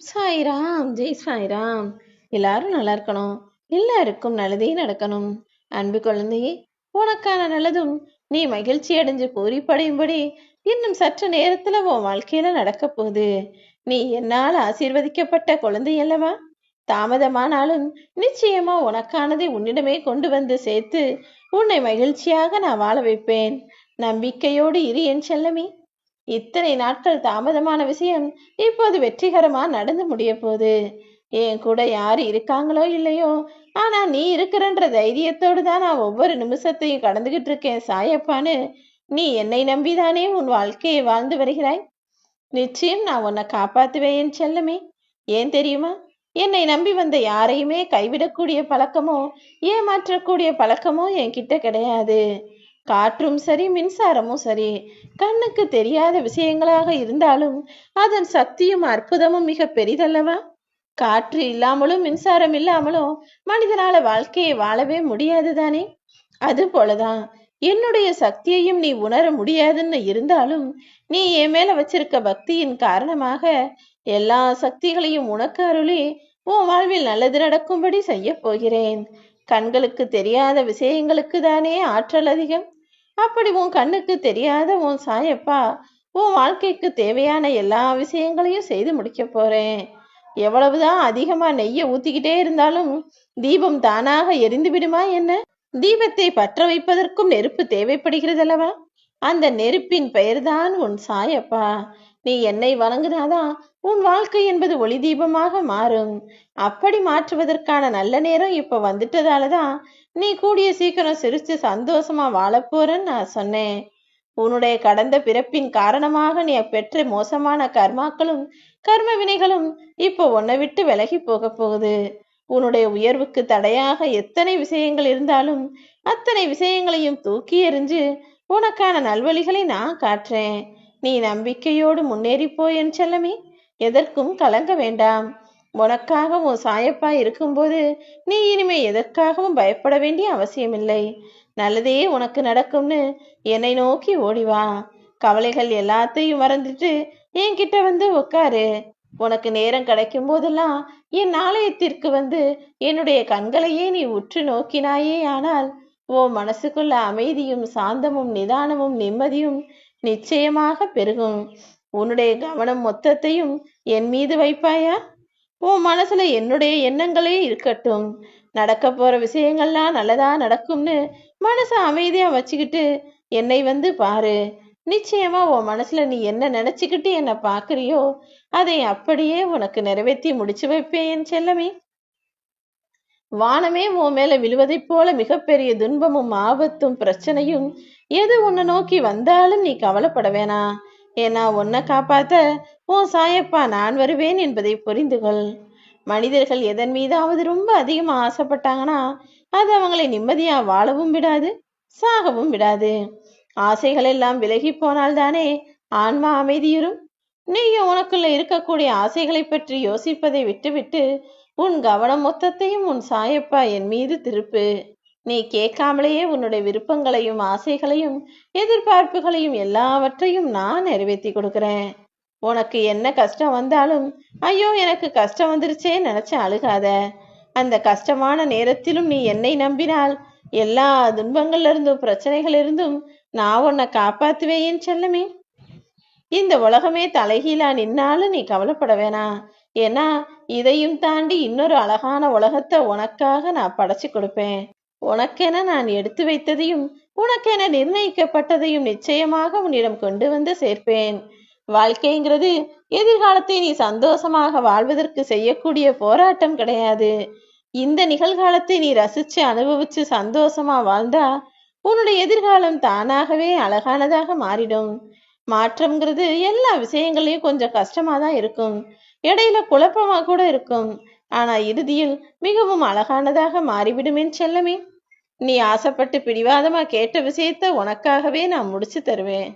சாய்ராம், ஜெய் சாய்ராம். எல்லாரும் நல்லா இருக்கணும். எல்லாருக்கும் நல்லதே நடக்கணும். அன்பு குழந்தையே, உனக்கான நல்லதும் நீ மகிழ்ச்சி அடைஞ்சு பூரிப்படையும்படி இன்னும் சற்று நேரத்துல உன் வாழ்க்கையில நடக்க போகுது. நீ என்னால் ஆசீர்வதிக்கப்பட்ட குழந்தை அல்லவா? தாமதமானாலும் நிச்சயமா உனக்கானதை உன்னிடமே கொண்டு வந்து சேர்த்து உன்னை மகிழ்ச்சியாக நான் வாழ வைப்பேன். நம்பிக்கையோடு இரு என் செல்லமே. இத்தனை நாட்கள் தாமதமான விஷயம் இப்போது வெற்றிகரமா நடந்து முடிய போகுது. என் கூட யாரு இருக்காங்களோ இல்லையோ, ஆனா நீ இருக்கிறன்ற தைரியத்தோடு தான் நான் ஒவ்வொரு நிமிஷத்தையும் கடந்துகிட்டு இருக்கேன் சாயப்பான்னு நீ என்னை நம்பிதானே உன் வாழ்க்கையை வாழ்ந்து வருகிறாய். நிச்சயம் நான் உன்னை காப்பாத்துவேன் என் செல்லமே. ஏன் தெரியுமா? என்னை நம்பி வந்த யாரையுமே கைவிடக்கூடிய பழக்கமோ ஏமாற்றக்கூடிய பழக்கமோ என்கிட்ட கிடையாது. காற்றும் சரி, மின்சாரமும் சரி, கண்ணுக்கு தெரியாத விஷயங்களாக இருந்தாலும் அதன் சக்தியும் அற்புதமும் மிக பெரிதல்லவா? காற்று இல்லாமலும் மின்சாரம் இல்லாமலும் மனிதனால வாழ்க்கையை வாழவே முடியாது தானே? அது போலதான் என்னுடைய சக்தியையும் நீ உணர முடியாதுன்னு இருந்தாலும் நீ என் மேல வச்சிருக்க பக்தியின் காரணமாக எல்லா சக்திகளையும் உனக்கு அருளி உன் வாழ்வில் நல்லது நடக்கும்படி செய்ய போகிறேன். கண்களுக்கு தெரியாத விஷயங்களுக்கு தானே ஆற்றல் அதிகம். அப்படி உன் கண்ணுக்கு தெரியாத உன் சாயப்பா உன் வாழ்க்கைக்கு தேவையான எல்லா விஷயங்களையும் செய்து முடிக்க போறேன். எவ்வளவுதான் அதிகமா நெய்ய ஊத்திக்கிட்டே இருந்தாலும் தீபம் தானாக எரிந்து விடுமா என்ன? தீபத்தை பற்ற வைப்பதற்கும் நெருப்பு தேவைப்படுகிறதல்லவா? அந்த நெருப்பின் பெயர்தான் உன் சாயப்பா. நீ என்னை வணங்குனாதான் உன் வாழ்க்கை என்பது ஒளி தீபமாக மாறும். அப்படி மாற்றுவதற்கான நல்ல நேரம் இப்ப வந்துட்டதாலதான் நீ கூடிய சீக்கிரம் சிரிச்சு சந்தோஷமா வாழப்போறன்னு நான் சொன்னேன். உன்னுடைய கடந்த பிறப்பின் காரணமாக நீ பெற்ற மோசமான கர்மாக்களும் கர்ம வினைகளும் இப்போ உன்னை விட்டு விலகி போக போகுது. உன்னுடைய உயர்வுக்கு தடையாக எத்தனை விஷயங்கள் இருந்தாலும் அத்தனை விஷயங்களையும் தூக்கி எறிஞ்சு உனக்கான நல்வழிகளை நான் காட்டுறேன். நீ நம்பிக்கையோடு முன்னேறி போய் என் செல்லமே. எதற்கும் கலங்க வேண்டாம். உனக்காக உன் சாயப்பா இருக்கும்போது நீ இனிமே எதற்காகவும் பயப்பட வேண்டிய அவசியமில்லை. நல்லதே உனக்கு நடக்கும்னு என்னை நோக்கி ஓடிவா. கவலைகள் எல்லாத்தையும் மறந்துட்டு என்கிட்ட வந்து உட்காரு. உனக்கு நேரம் கிடைக்கும் போதெல்லாம் என் ஆலயத்திற்கு வந்து என்னுடைய கண்களையே நீ உற்று நோக்கினாயே ஆனால் உன் மனசுக்குள்ள அமைதியும் சாந்தமும் நிதானமும் நிம்மதியும் நிச்சயமாக பெருகும். உன்னுடைய கவனம் மொத்தத்தையும் என் மீது வைப்பாயா? உன் மனசுல என்னுடைய எண்ணங்களே இருக்கட்டும். நடக்க போற விஷயங்கள்லாம் நல்லதா நடக்கும்னு மனசை அமைதியா வச்சுக்கிட்டு என்னை வந்து பாரு. நிச்சயமா உன் மனசுல நீ என்ன நினைச்சுக்கிட்டு என்ன பாக்குறியோ அதை அப்படியே உனக்கு நிறைவேற்றி முடிச்சு வைப்பேன் என் செல்லமே. வானமே உன் மேல விழுவதைப் போல மிகப்பெரிய துன்பமும் ஆபத்தும் பிரச்சனையும் எது உன்னை நோக்கி வந்தாலும் நீ கவலைப்பட வேணாம். ஏன்னா உன்னை காப்பாத்த உன் சாயப்பா நான் வருவேன் என்பதை புரிந்துகொள். மனிதர்கள் எதன் மீதாவது ரொம்ப அதிகமா ஆசைப்பட்டாங்கன்னா அது அவங்களை நிம்மதியா வாழவும் விடாது, சாகவும் விடாது. ஆசைகள் எல்லாம் விலகி போனால்தானே ஆன்மா அமைதியுறும். நீயும் உனக்குள்ள இருக்கக்கூடிய ஆசைகளை பற்றி யோசிப்பதை விட்டுவிட்டு உன் கவனம் மொத்தத்தையும் உன் சாயப்பா என் மீது திருப்பு. நீ கேட்காமலேயே உன்னுடைய விருப்பங்களையும் ஆசைகளையும் எதிர்பார்ப்புகளையும் எல்லாவற்றையும் நான் நிறைவேற்றி கொடுக்கிறேன். உனக்கு என்ன கஷ்டம் வந்தாலும் ஐயோ எனக்கு கஷ்டம் வந்துருச்சே நினைச்சு அழுகாத. அந்த கஷ்டமான நேரத்திலும் நீ என்னை நம்பினால் எல்லா துன்பங்கள்ல இருந்தும் பிரச்சனைகள் இருந்தும் நான் உன்னை காப்பாத்துவேன் செல்லமே. இந்த உலகமே தலைகீழா நின்னாலும் நீ கவலைப்பட வேணாம். ஏன்னா இதையும் தாண்டி இன்னொரு அழகான உலகத்தை உனக்காக நான் படைச்சு கொடுப்பேன். உனக்கென நான் எடுத்து வைத்ததையும் உனக்கென நிர்ணயிக்கப்பட்டதையும் நிச்சயமாக உன்னிடம் கொண்டு வந்து சேர்ப்பேன். வாழ்க்கைங்கிறது எதிர்காலத்தை நீ சந்தோஷமாக வாழ்வதற்கு செய்யக்கூடிய போராட்டம் கிடையாது. இந்த நிகழ்காலத்தை நீ ரசிச்சு அனுபவிச்சு சந்தோஷமா வாழ்ந்தா உன்னுடைய எதிர்காலம் தானாகவே அழகானதாக மாறிடும். மாற்றம்ங்கிறது எல்லா விஷயங்களையும் கொஞ்சம் கஷ்டமா தான் இருக்கும், இடையில குழப்பமா கூட இருக்கும். ஆனா இறுதியில் மிகவும் அழகானதாக மாறிவிடுமேன் செல்லமே. நீ ஆசைப்பட்டு பிடிவாதமா கேட்ட விஷயத்த உனக்காகவே நான் முடிச்சு தருவேன்.